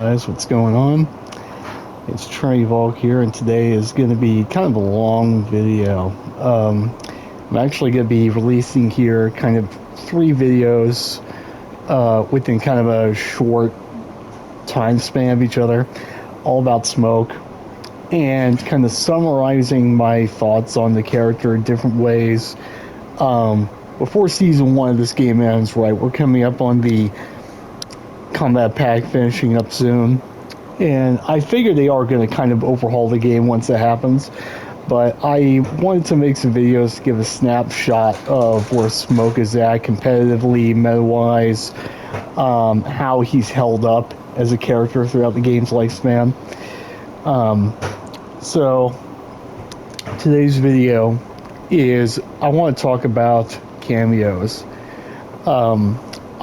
Guys, what's going on? It's Trey Volk here, and today is going to be kind of a long video. I'm actually going to be releasing here kind of 3 videos within kind of a short time span of each other, all about Smoke, and kind of summarizing my thoughts on the character in different ways. Before Season 1 of this game ends, right, we're coming up on the combat pack finishing up soon, and I figure they are going to kind of overhaul the game once that happens, but I wanted to make some videos to give a snapshot of where Smoke is at competitively, meta-wise, how he's held up as a character throughout the game's lifespan. So today's video is I want to talk about cameos.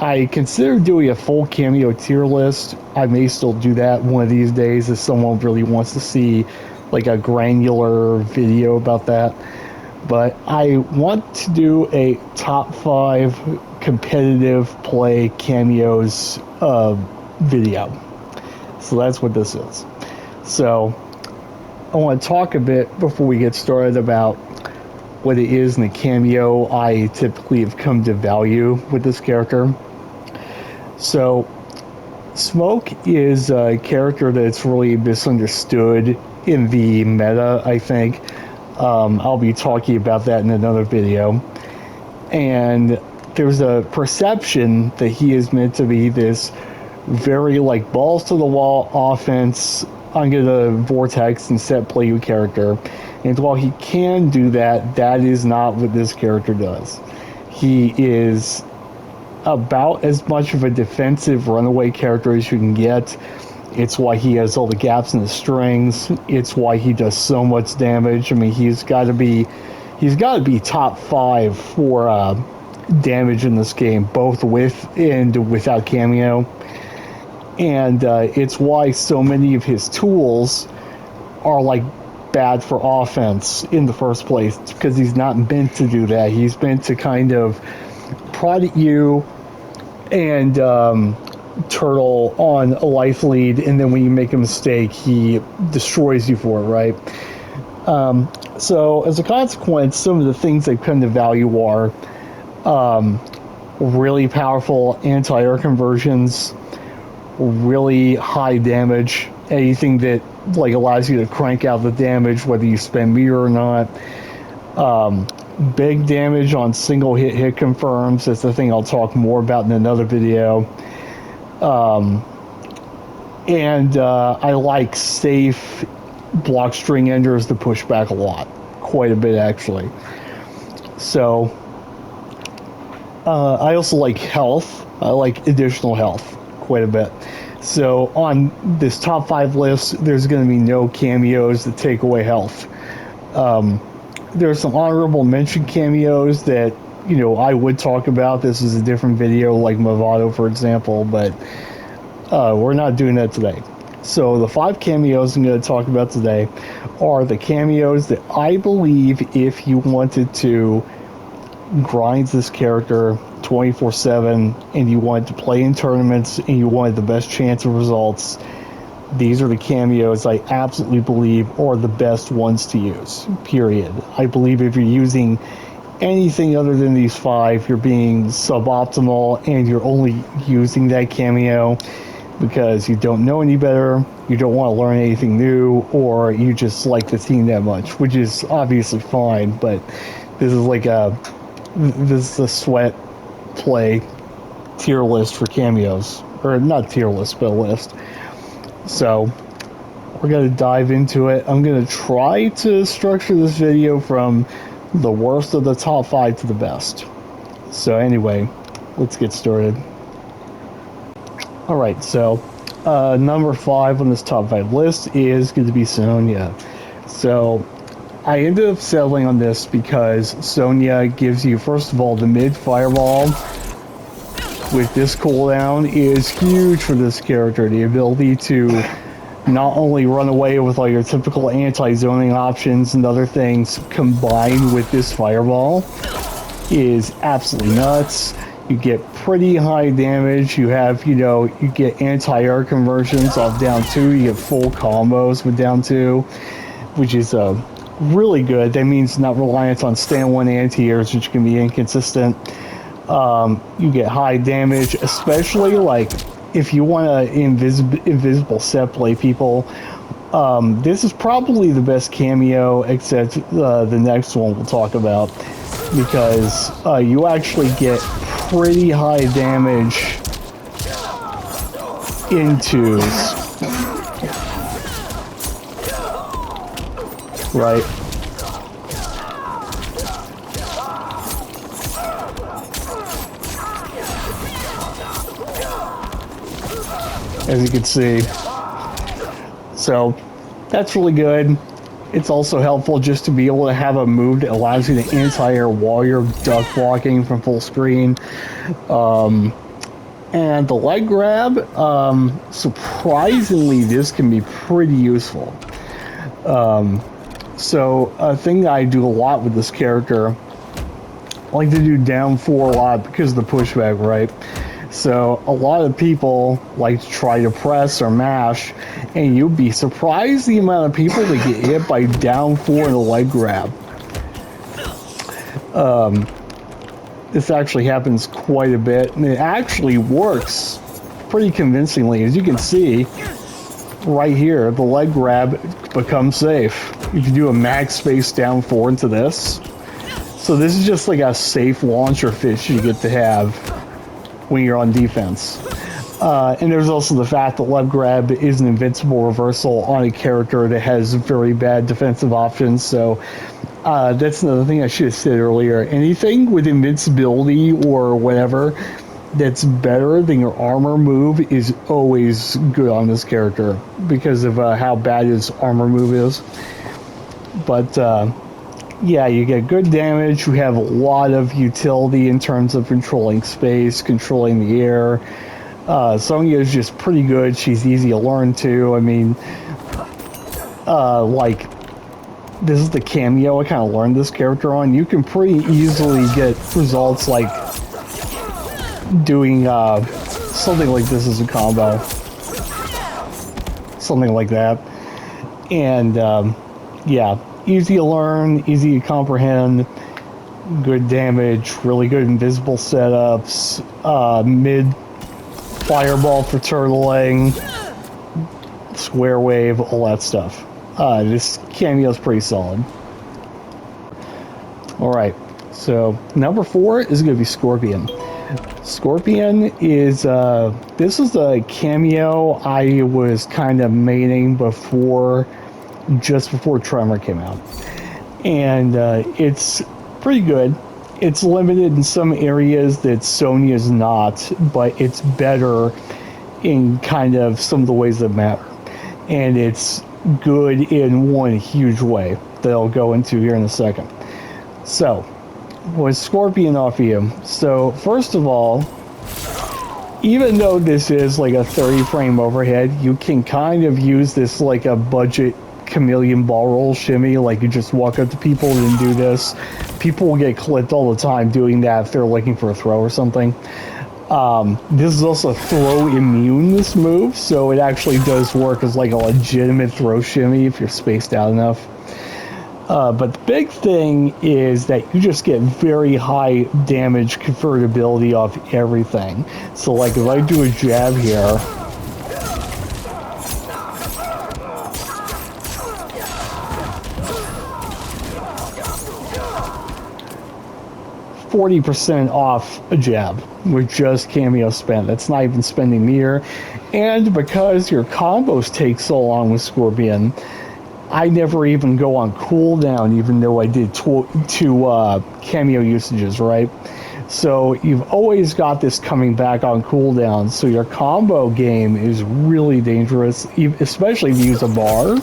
I consider doing a full cameo tier list. I may still do that one of these days if someone really wants to see like a granular video about that. But I want to do a top 5 competitive play cameos video. So that's what this is. So I want to talk a bit before we get started about what it is in the cameo I typically have come to value with this character. So, Smoke is a character that's really misunderstood in the meta, I think. I'll be talking about that in another video. And there's a perception that he is meant to be this very, like, balls-to-the-wall offense, I'm gonna vortex and set play you character. And while he can do that, that is not what this character does. He is about as much of a defensive runaway character as you can get. It's why he has all the gaps in the strings. It's why he does so much damage. I mean, he's got to be top 5 for damage in this game, both with and without cameo. And it's why so many of his tools are like bad for offense in the first place, because he's not meant to do that. He's meant to kind of prod at you and turtle on a life lead, and then when you make a mistake, he destroys you for it, right? So as a consequence, some of the things they've come to value are really powerful anti-air conversions, really high damage, anything that like allows you to crank out the damage whether you spend meter or not. Big damage on single hit confirms. That's the thing I'll talk more about in another video. And I like safe block string enders to push back a lot, quite a bit actually. So I also like health. I like additional health quite a bit. So on this top 5 list, there's going to be no cameos that take away health. There's some honorable mention cameos that, you know, I would talk about. This is a different video, like Movado, for example, but we're not doing that today. So the 5 cameos I'm going to talk about today are the cameos that I believe if you wanted to grind this character 24/7 and you wanted to play in tournaments and you wanted the best chance of results, these are the cameos I absolutely believe are the best ones to use, period. I believe if you're using anything other than these 5, you're being suboptimal and you're only using that cameo because you don't know any better, you don't want to learn anything new, or you just like the team that much, which is obviously fine, but this is a sweat play tier list for cameos. Or not tier list, but a list. So we're going to dive into it. I'm going to try to structure this video from the worst of the top 5 to the best. So anyway, let's get started. Alright, so number 5 on this top 5 list is going to be Sonya. So I ended up settling on this because Sonya gives you, first of all, the mid fireball with this cooldown is huge for this character. The ability to not only run away with all your typical anti-zoning options and other things combined with this fireball is absolutely nuts. You get pretty high damage. You have, you get anti-air conversions off down 2. You get full combos with down 2, which is really good. That means not reliant on stand 1 anti-airs, which can be inconsistent. You get high damage, especially like if you want to invisible set play people. This is probably the best cameo, except the next one we'll talk about, because you actually get pretty high damage into, right? As you can see. So that's really good. It's also helpful just to be able to have a move that allows you to anti-air while you're duck blocking from full screen. And the leg grab, surprisingly, this can be pretty useful. So a thing I do a lot with this character, I like to do down 4 a lot because of the pushback, right? So a lot of people like to try to press or mash, and you'd be surprised the amount of people that get hit by down 4 in a leg grab. This actually happens quite a bit, and it actually works pretty convincingly. As you can see right here, the leg grab becomes safe. You can do a max space down 4 into this. So this is just like a safe launcher fish you get to have when you're on defense. And there's also the fact that leg grab is an invincible reversal on a character that has very bad defensive options. So that's another thing I should have said earlier. Anything with invincibility or whatever that's better than your armor move is always good on this character because of how bad his armor move is. But yeah, you get good damage. You have a lot of utility in terms of controlling space, controlling the air. Sonya is just pretty good. She's easy to learn to. I mean, like, this is the cameo I kind of learned this character on. You can pretty easily get results like doing something like this as a combo. Something like that. And, yeah. Easy to learn, easy to comprehend, good damage, really good invisible setups, mid fireball for turtling, square wave, all that stuff. This cameo is pretty solid. Alright, so number 4 is going to be Scorpion. Scorpion is, this is a cameo I was kind of maining just before Tremor came out, and it's pretty good. It's limited in some areas that Sonya's not, but it's better in kind of some of the ways that matter, and it's good in one huge way that I'll go into here in a second. So, with Scorpion off you, so first of all, even though this is like a 30 frame overhead, you can kind of use this like a budget chameleon ball roll shimmy, like you just walk up to people and do this. People will get clipped all the time doing that if they're looking for a throw or something. This is also throw immune, this move, so it actually does work as like a legitimate throw shimmy if you're spaced out enough. But the big thing is that you just get very high damage convertibility off everything. So like if I do a jab here, 40% off a jab with just cameo spend. That's not even spending meter. And because your combos take so long with Scorpion, I never even go on cooldown, even though I did two cameo usages, right? So you've always got this coming back on cooldown. So your combo game is really dangerous, especially if you use a bar.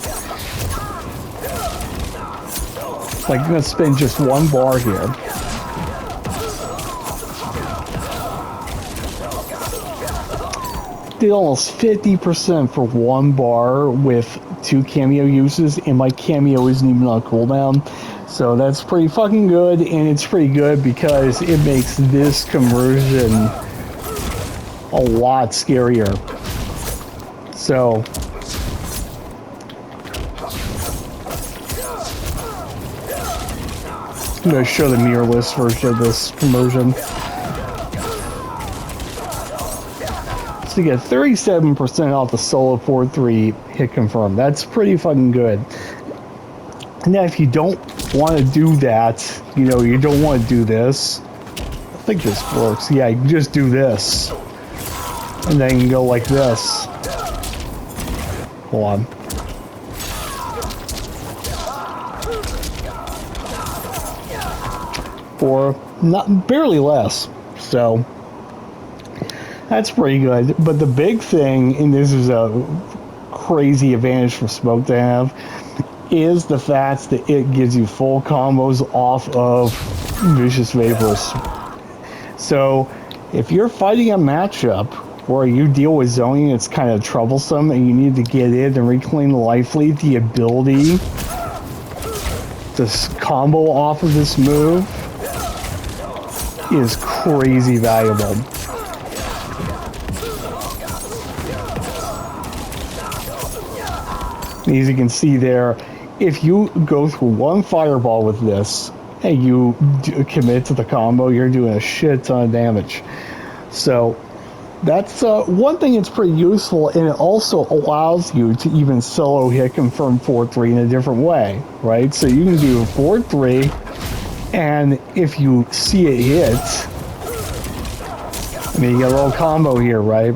Like, I'm going to spend just one bar here. did almost 50% for one bar with 2 cameo uses, and my cameo isn't even on cooldown. So that's pretty fucking good, and it's pretty good because it makes this conversion a lot scarier. So I'm going to show the mirrorless version of this conversion. So you get 37% off the solo 4-3 hit confirm. That's pretty fucking good. Now, if you don't want to do that, you don't want to do this. I think this works. Yeah, you can just do this. And then you can go like this. Hold on. Or not barely less. So that's pretty good. But the big thing, and this is a crazy advantage for Smoke to have, is the fact that it gives you full combos off of Vicious Vapors. So if you're fighting a matchup where you deal with zoning, it's kind of troublesome and you need to get in and reclaim the life lead, the ability to combo off of this move is crazy valuable. As you can see there, if you go through one fireball with this and you commit to the combo, you're doing a shit ton of damage. So that's one thing that's pretty useful, and it also allows you to even solo hit confirm 4-3 in a different way, right? So you can do 4-3, and if you see it hit, I mean, you get a little combo here, right?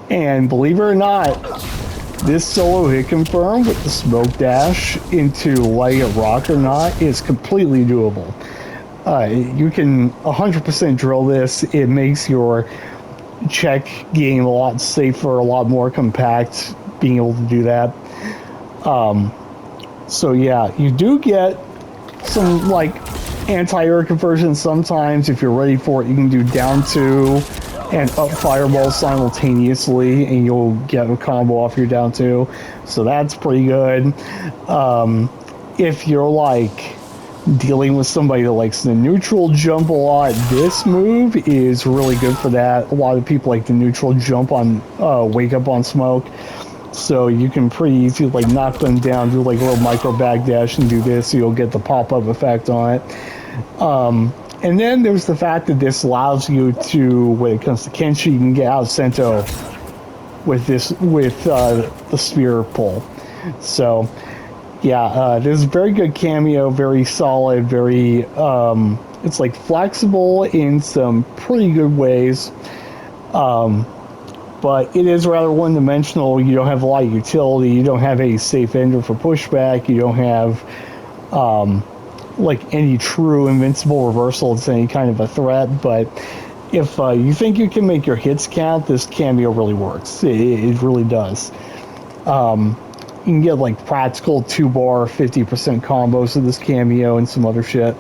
And believe it or not, this solo hit confirm with the smoke dash into Light It Rock or Not is completely doable. You can 100% drill this. It makes your check game a lot safer, a lot more compact, being able to do that. So yeah, you do get some like anti-air conversion sometimes. If you're ready for it, you can do down 2 and up fireball simultaneously, and you'll get a combo off your down 2. So that's pretty good. If you're like dealing with somebody that likes the neutral jump a lot, this move is really good for that. A lot of people like the neutral jump on wake up on smoke. So you can pretty easily like knock them down, do like a little micro backdash and do this, so you'll get the pop-up effect on it. And then there's the fact that this allows you to, when it comes to Kenshi, you can get out Sento with this, with the spear pull. So yeah, this is a very good cameo, very solid, very, it's like flexible in some pretty good ways. But it is rather one-dimensional. You don't have a lot of utility. You don't have a safe ender for pushback. You don't have like any true invincible reversal. It's any kind of a threat. But if you think you can make your hits count, this cameo really works. It really does. You can get like practical 2-bar 50% combos of this cameo and some other shit.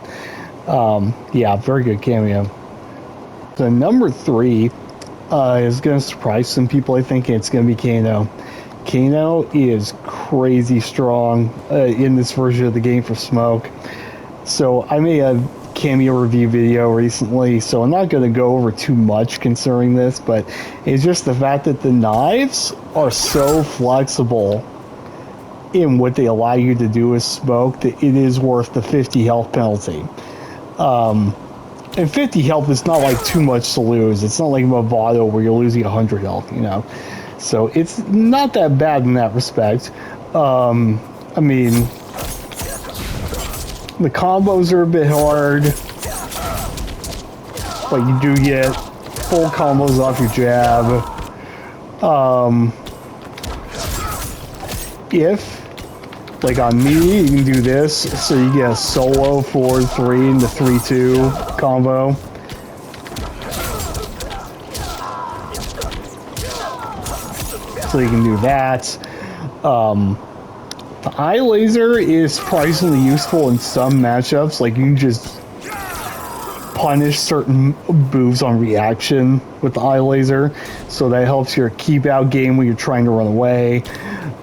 Yeah, very good cameo. So number 3 is going to surprise some people. I think it's going to be Kano. Kano is crazy strong in this version of the game for Smoke. So I made a cameo review video recently, so I'm not going to go over too much concerning this, but it's just the fact that the knives are so flexible in what they allow you to do with Smoke that it is worth the 50 health penalty. And 50 health is not like too much to lose. It's not like Movado where you're losing 100 health, you know. So it's not that bad in that respect. I mean, the combos are a bit hard, but you do get full combos off your jab. If, like on me, you can do this, so you get a solo 4-3 into 3-2 combo. So you can do that. The eye laser is surprisingly useful in some matchups. Like you can just punish certain moves on reaction with the eye laser, so that helps your keep out game when you're trying to run away.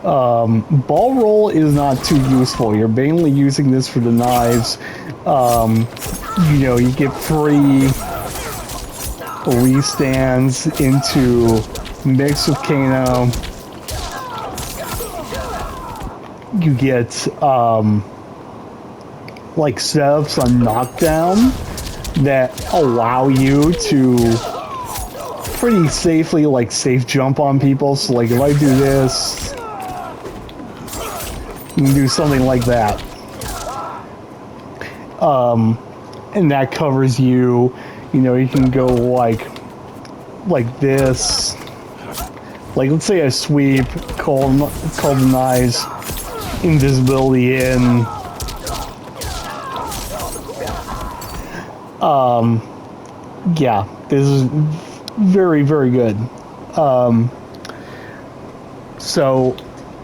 Ball roll is not too useful. You're mainly using this for the knives. You know, you get free restands into mix with Kano. You get like setups on knockdown that allow you to pretty safely like safe jump on people. So like if I do this, you can do something like that. And that covers you. You know, you can go like this. Like let's say I sweep, call the knives, invisibility in. Yeah, this is very, very good. So,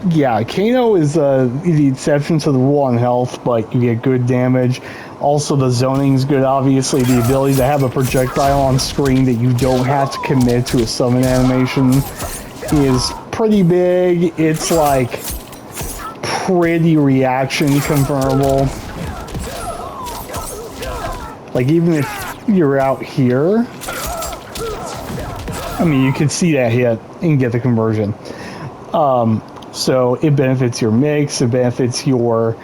yeah, Kano is the exception to the rule on health, but you get good damage. Also, the zoning is good, obviously. The ability to have a projectile on screen that you don't have to commit to a summon animation is pretty big. It's like pretty reaction confirmable. Like, even if you're out here, I mean, you can see that hit and get the conversion. So it benefits your mix, it benefits your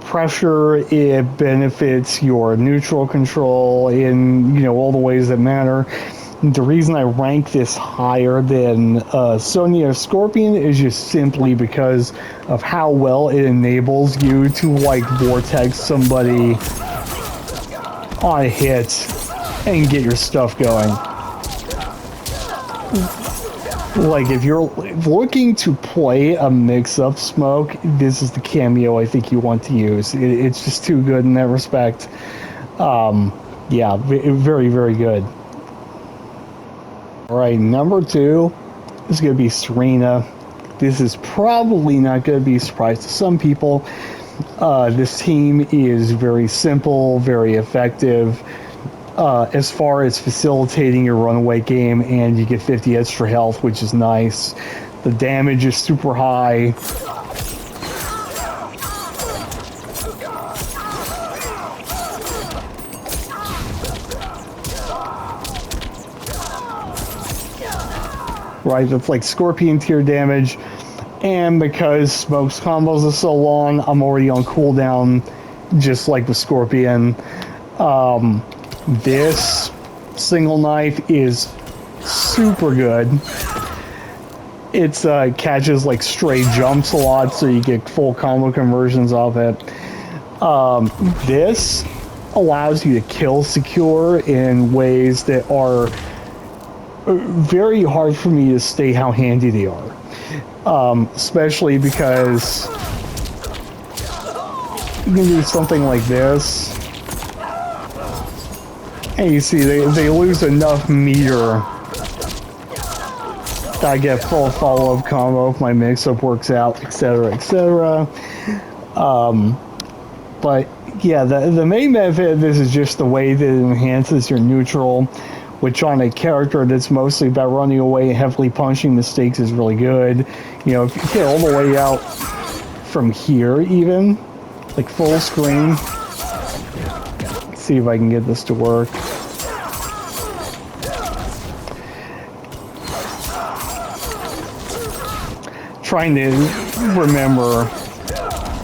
pressure, it benefits your neutral control in, you know, all the ways that matter. The reason I rank this higher than Sonya Scorpion is just simply because of how well it enables you to, like, vortex somebody on a hit and get your stuff going. Like, if you're looking to play a mix-up smoke, this is the cameo I think you want to use. It's just too good in that respect. Yeah, very, very good. Alright, number 2 is going to be Serena. This is probably not going to be a surprise to some people. This team is very simple, very effective as far as facilitating your runaway game, and you get 50 extra health, which is nice. The damage is super high. Right, that's like Scorpion tier damage. And because Smoke's combos are so long, I'm already on cooldown, just like the Scorpion. This single knife is super good. It's catches like stray jumps a lot, so you get full combo conversions off it. This allows you to kill secure in ways that are very hard for me to state how handy they are. Especially because you can do something like this, and you see they lose enough meter that I get full follow-up combo if my mix-up works out, etc., etc. But yeah, the main benefit of this is just the way that it enhances your neutral, which on a character that's mostly about running away and heavily punching mistakes is really good. You know, if you get all the way out from here even, like full screen. Let's see if I can get this to work. Trying to remember.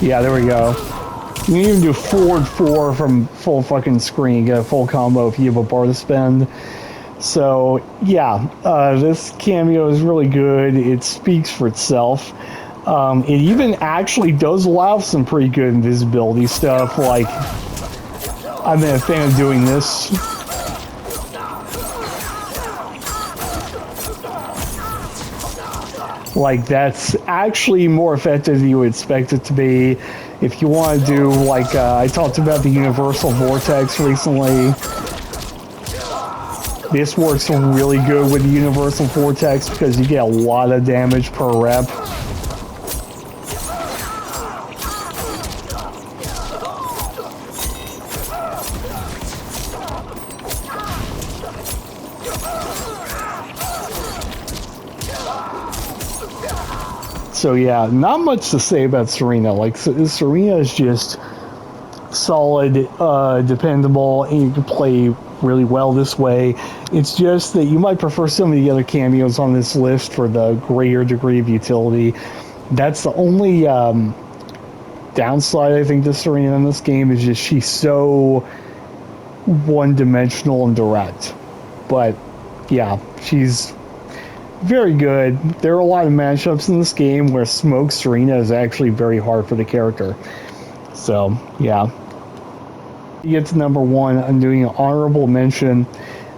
Yeah, there we go. You can even do forward 4 from full fucking screen, get a full combo if you have a bar to spend. So, yeah, this cameo is really good. It speaks for itself. It even actually does allow some pretty good invisibility stuff, like, I've been a fan of doing this. Like, that's actually more effective than you would expect it to be. If you want to do, like, I talked about the Universal Vortex recently. This works really good with the Universal Vortex because you get a lot of damage per rep. So yeah, not much to say about Serena. Like Serena is just solid, dependable, and you can play really well this way. It's just that you might prefer some of the other cameos on this list for the greater degree of utility. That's the only downside I think to Serena in this game, is just she's so one-dimensional and direct. But yeah, she's very good. There are a lot of matchups in this game where Smoke Serena is actually very hard for the character. So yeah. You get to number one, I'm doing an honorable mention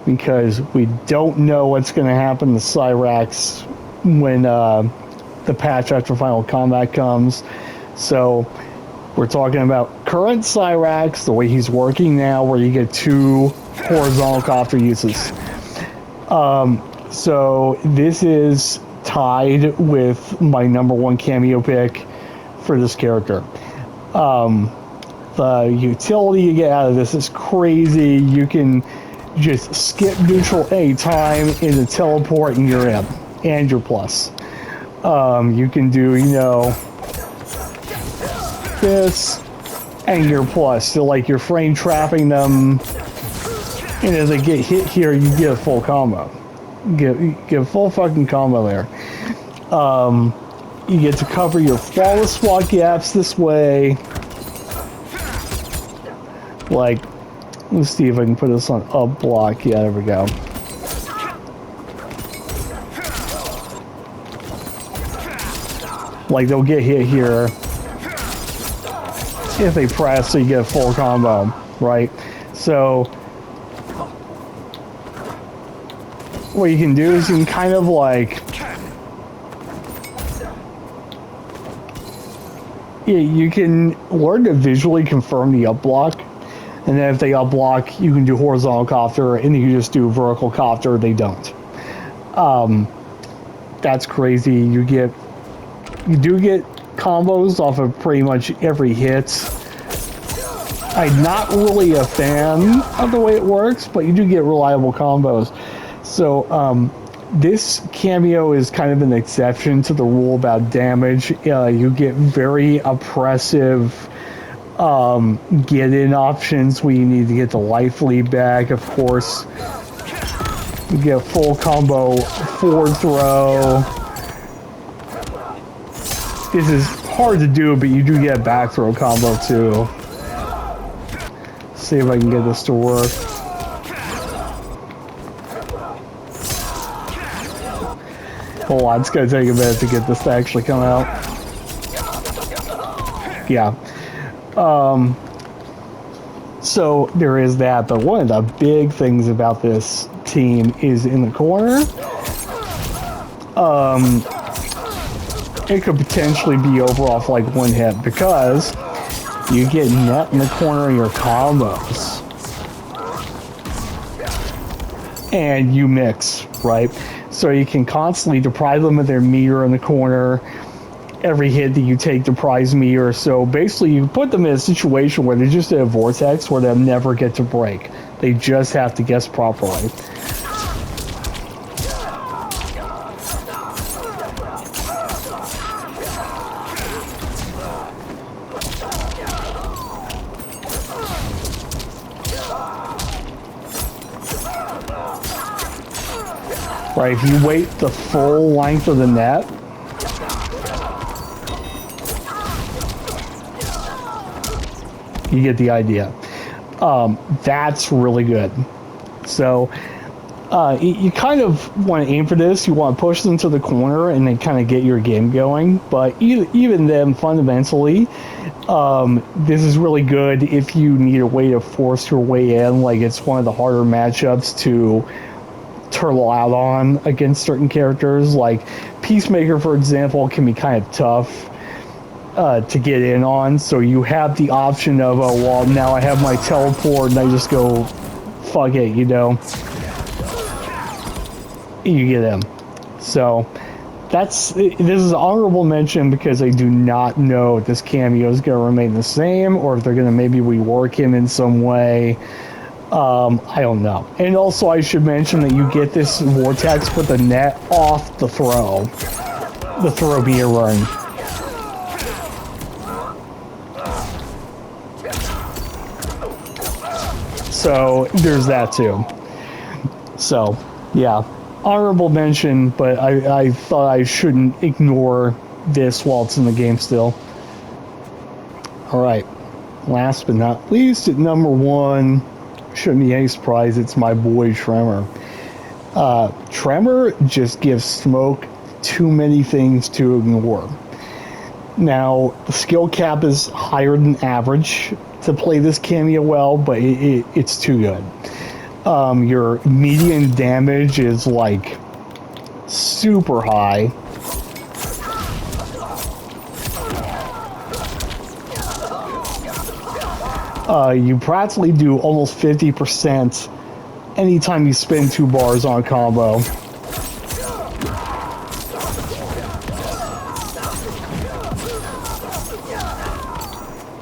because we don't know what's going to happen to Cyrax when the patch after Final Combat comes. So we're talking about current Cyrax, the way he's working now, where you get 2 horizontal copter uses. So this is tied with my number one cameo pick for this character. The utility you get out of this is crazy. You can just skip neutral anytime in the teleport and you're in, and you're plus. You can do, you know, this, and you're plus. So like you're frame trapping them, and as they get hit here, you get a full combo. You get a full fucking combo there. You get to cover your flawless swat gaps this way. Like, let's see if I can put this on up block. Yeah, there we go. Like, they'll get hit here if they press, so you get a full combo, right? So what you can do is you can kind of like, you can learn to visually confirm the up block. And then if they up block, you can do horizontal copter, and you can just do vertical copter. They don't. That's crazy. You do get combos off of pretty much every hit. I'm not really a fan of the way it works, but you do get reliable combos. So this cameo is kind of an exception to the rule about damage. You get very oppressive get-in options where you need to get the life lead back, of course. You get full combo forward throw. This is hard to do, but you do get a back throw combo too. See if I can get this to work. Hold on, it's gonna take a minute to get this to actually come out. Yeah. So there is that, but one of the big things about this team is in the corner. It could potentially be over off like one hit because you get net in the corner of your combos. And you mix, right? So you can constantly deprive them of their meter in the corner. Every hit that you take deprives meter. So basically you put them in a situation where they're just in a vortex where they'll never get to break. They just have to guess properly. Right, if you wait the full length of the net, you get the idea. That's really good. So you kind of want to aim for this. You want to push them to the corner and then kind of get your game going. But even then, fundamentally, this is really good if you need a way to force your way in. Like, it's one of the harder matchups to turtle out on against certain characters. Like Peacemaker, for example, can be kind of tough to get in on. So you have the option of, oh, well, now I have my teleport and I just go, fuck it, you know. You get him. So this is an honorable mention because I do not know if this cameo is going to remain the same or if they're going to maybe rework him in some way. I don't know. And also I should mention that you get this vortex with the net off the throw. the throw be a run. So there's that too. So yeah, honorable mention, but I thought I shouldn't ignore this while it's in the game still. All right, last but not least, at number 1, shouldn't be any surprise, it's my boy Tremor. Tremor just gives Smoke too many things to ignore. Now, the skill cap is higher than average to play this cameo well, but it's too good. Your median damage is like super high. You practically do almost 50% anytime you spin 2 bars on a combo.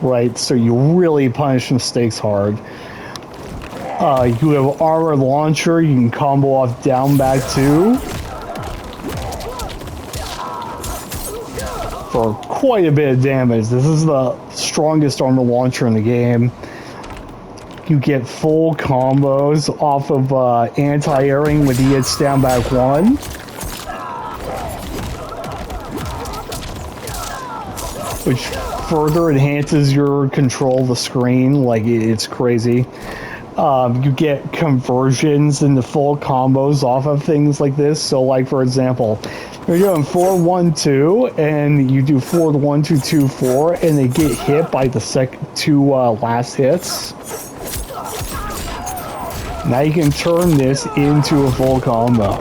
Right, so you really punish mistakes hard. You have armor launcher, you can combo off down back 2 for quite a bit of damage. This is the strongest armor launcher in the game. You get full combos off of anti-airing with EH down back 1. Which further enhances your control of the screen, like it's crazy. You get conversions into full combos off of things like this. So like for example, you're doing 4-1-2 and you do 4-1-2-2-4 and they get hit by the two last hits. Now you can turn this into a full combo.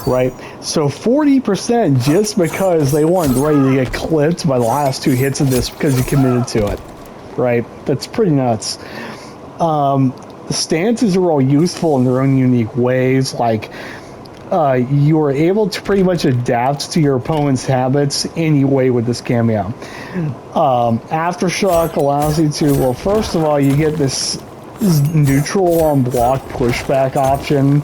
Right? So 40% just because they weren't ready to get clipped by the last 2 hits of this because you committed to it. Right? That's pretty nuts. The stances are all useful in their own unique ways. Like, you are able to pretty much adapt to your opponent's habits anyway with this cameo. Aftershock allows you to, well, first of all, you get this neutral on block pushback option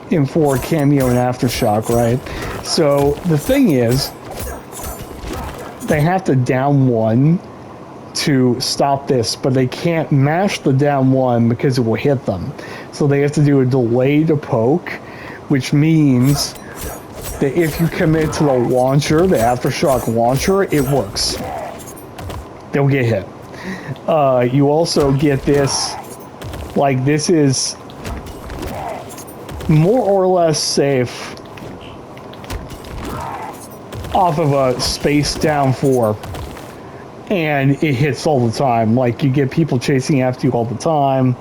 in for cameo and aftershock, right? So the thing is, they have to down 1 to stop this, but they can't mash the down 1 because it will hit them. So they have to do a delay to poke, which means that if you commit to the launcher, the aftershock launcher, it works. They'll get hit. You also get this, like this is more or less safe off of a space down 4. And it hits all the time. Like, you get people chasing after you all the time.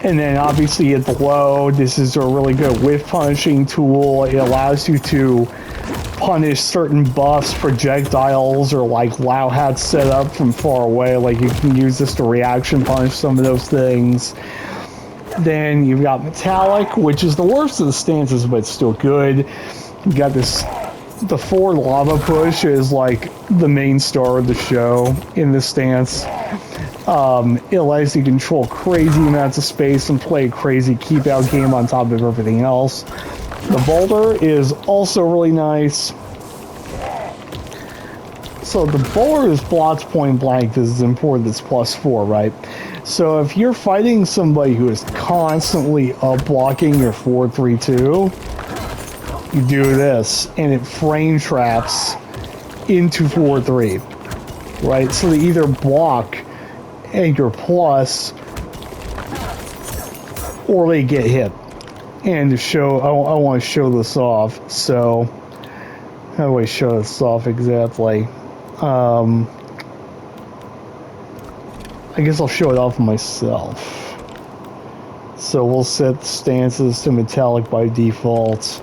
And then obviously at the low, this is a really good whiff punishing tool. It allows you to punish certain buffs, projectiles, or like Lao hats set up from far away. Like, you can use this to reaction punish some of those things. Then you've got Metallic, which is the worst of the stances, but it's still good. You got this, the forward lava push is like the main star of the show in this stance. It allows you to control crazy amounts of space and play a crazy keep out game on top of everything else. The boulder is also really nice. So the boulder is blocked point blank. This is important. It's +4, right? So if you're fighting somebody who is constantly up blocking your 4-3-2, you do this, and it frame traps into 4-3, right? So they either block and your plus, or they get hit. And to show, I want to show this off. So how do I show this off exactly? I guess I'll show it off myself. So we'll set stances to metallic by default.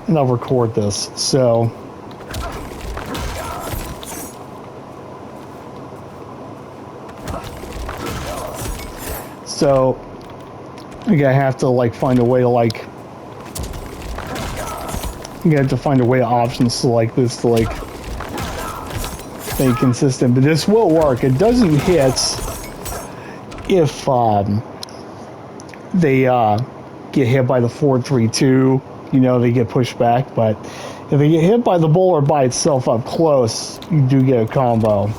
And I'll record this. So you're gonna have to like find a way to like, you have to find a way to option select this to like stay consistent, but this will work. It doesn't hit if they get hit by the 4-3-2, you know, they get pushed back. But if they get hit by the bowler by itself up close, you do get a combo.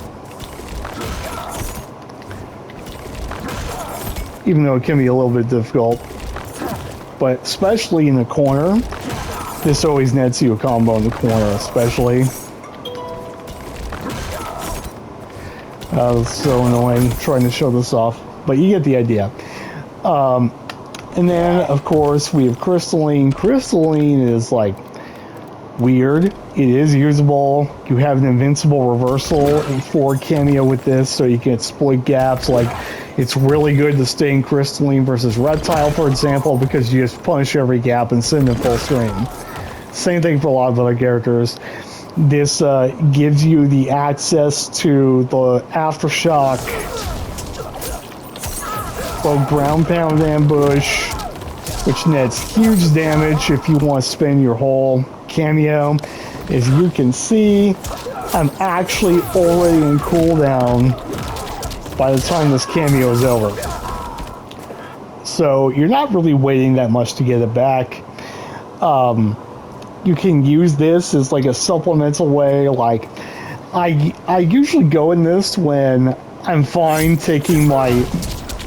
Even though it can be a little bit difficult. But especially in the corner, this always nets you a combo in the corner, especially. It's so annoying trying to show this off, but you get the idea. And then, of course, we have Crystalline. Crystalline is, like, weird. It is usable. You have an invincible reversal for Cameo with this, so you can exploit gaps. Like, it's really good to stay in Crystalline versus Reptile, for example, because you just punish every gap and send in full stream. Same thing for a lot of other characters. This gives you the access to the Aftershock, well, ground pound ambush, which nets huge damage if you want to spend your whole Cameo. As you can see, I'm actually already in cooldown by the time this Cameo is over. So you're not really waiting that much to get it back. You can use this as like a supplemental way. Like, I usually go in this when I'm fine taking my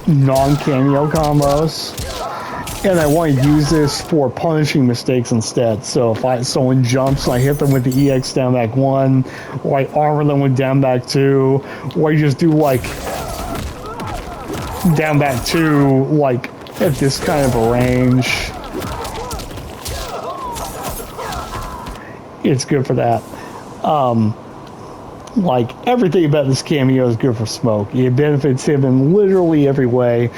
non-Cameo combos, and I want to use this for punishing mistakes instead. So if someone jumps, I hit them with the EX down back 1, or I armor them with down back 2, or I just do like down back 2, like at this kind of a range. It's good for that. Like, everything about this Cameo is good for Smoke. It benefits him in literally every way.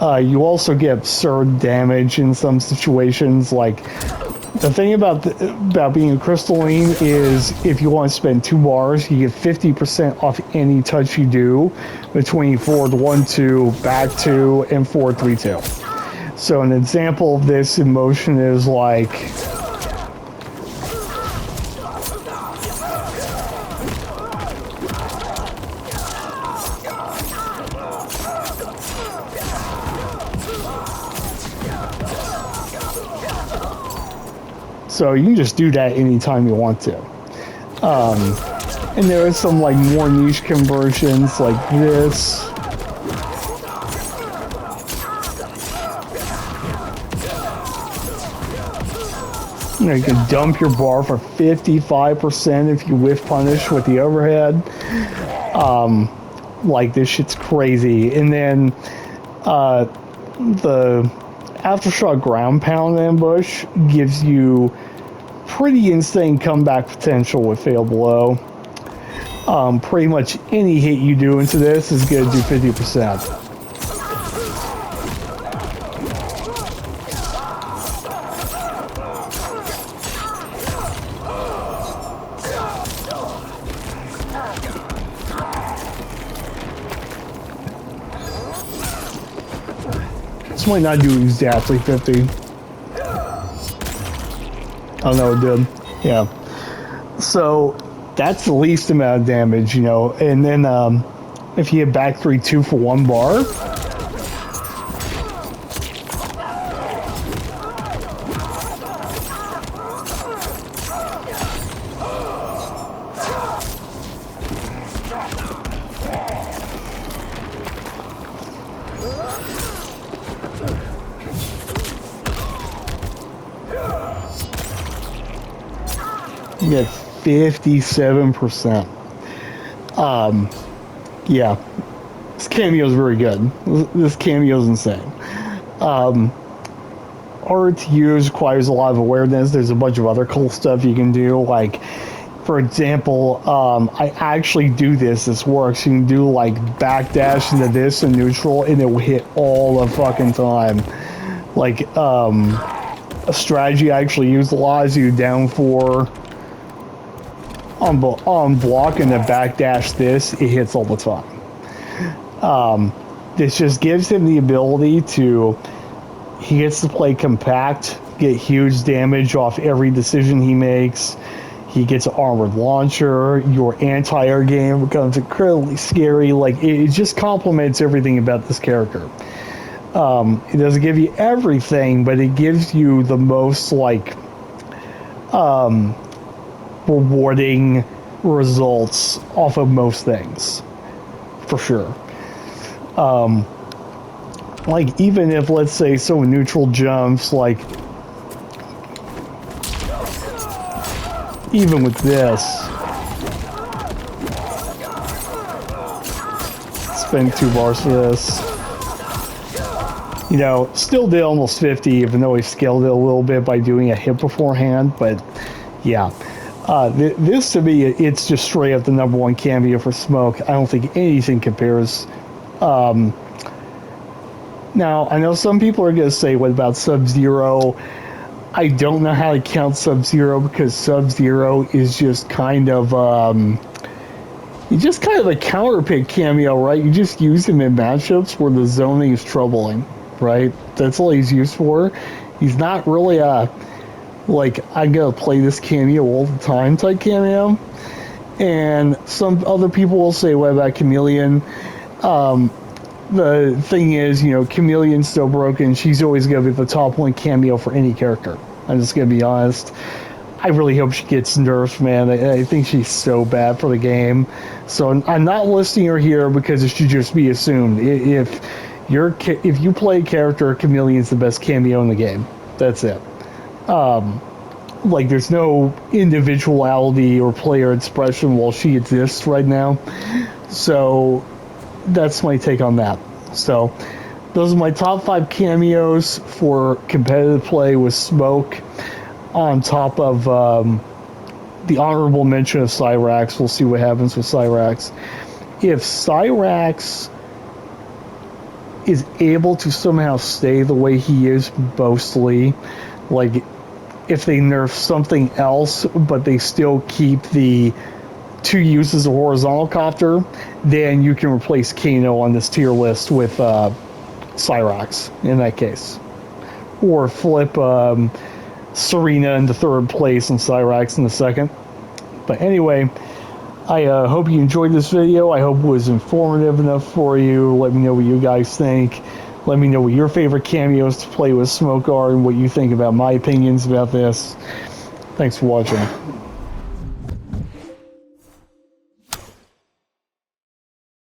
You also get absurd damage in some situations. Like, the thing about being a Crystalline is if you want to spend 2 bars, you get 50% off any touch you do between forward 1-2, back 2, and forward 3-2. So an example of this in motion is like, so you can just do that anytime you want to. And there are some like more niche conversions like this. You know, you can dump your bar for 55% if you whiff punish with the overhead. Like, this shit's crazy. And then the Aftershock ground pound ambush gives you pretty insane comeback potential with Fail Below. Pretty much any hit you do into this is going to do 50%. This might not do exactly 50. Oh no, it did. Yeah. So that's the least amount of damage, you know. And then if you hit back 3-2 for 1 bar, you get 57%. Yeah, this Cameo is very good. This Cameo is insane. Hard to use, requires a lot of awareness. There's a bunch of other cool stuff you can do. Like, for example, I actually do this. This works. You can do like backdash into this in neutral, and it will hit all the fucking time. Like, a strategy I actually use a lot is you down 4 on block and the backdash this, it hits all the time. This just gives him the ability to, he gets to play compact, get huge damage off every decision he makes. He gets an armored launcher. Your anti-air game becomes incredibly scary. Like, it just complements everything about this character. It doesn't give you everything, but it gives you the most like rewarding results off of most things, for sure. Like even if, let's say, someone neutral jumps, like even with this, spend 2 bars for this. You know, still did almost 50, even though he scaled it a little bit by doing a hit beforehand. But yeah, this to me, it's just straight up the #1 cameo for Smoke. I don't think anything compares. Now, I know some people are going to say, what about Sub-Zero? I don't know how to count Sub-Zero because Sub-Zero is just kind of a counterpick cameo, right? You just use him in matchups where the zoning is troubling, right? That's all he's used for. He's not really a, like, I gotta play this cameo all the time type cameo. And some other people will say, what about Chameleon? The thing is, you know, Chameleon's still broken. She's always going to be the top 1 cameo for any character. I'm just going to be honest. I really hope she gets nerfed, man. I think she's so bad for the game. So I'm not listing her here because it should just be assumed. If you play a character, Chameleon's the best cameo in the game. That's it. Like, there's no individuality or player expression while she exists right now. So that's my take on that. So those are my top 5 cameos for competitive play with Smoke, on top of the honorable mention of Cyrax. We'll see what happens with Cyrax. If Cyrax is able to somehow stay the way he is mostly, like if they nerf something else but they still keep the 2 uses of horizontal copter, then you can replace Kano on this tier list with Cyrax in that case. Or flip Serena into 3rd place and Cyrax in the 2nd. But anyway, I hope you enjoyed this video. I hope it was informative enough for you. Let me know what you guys think. Let me know what your favorite cameos to play with Smoke are and what you think about my opinions about this. Thanks for watching.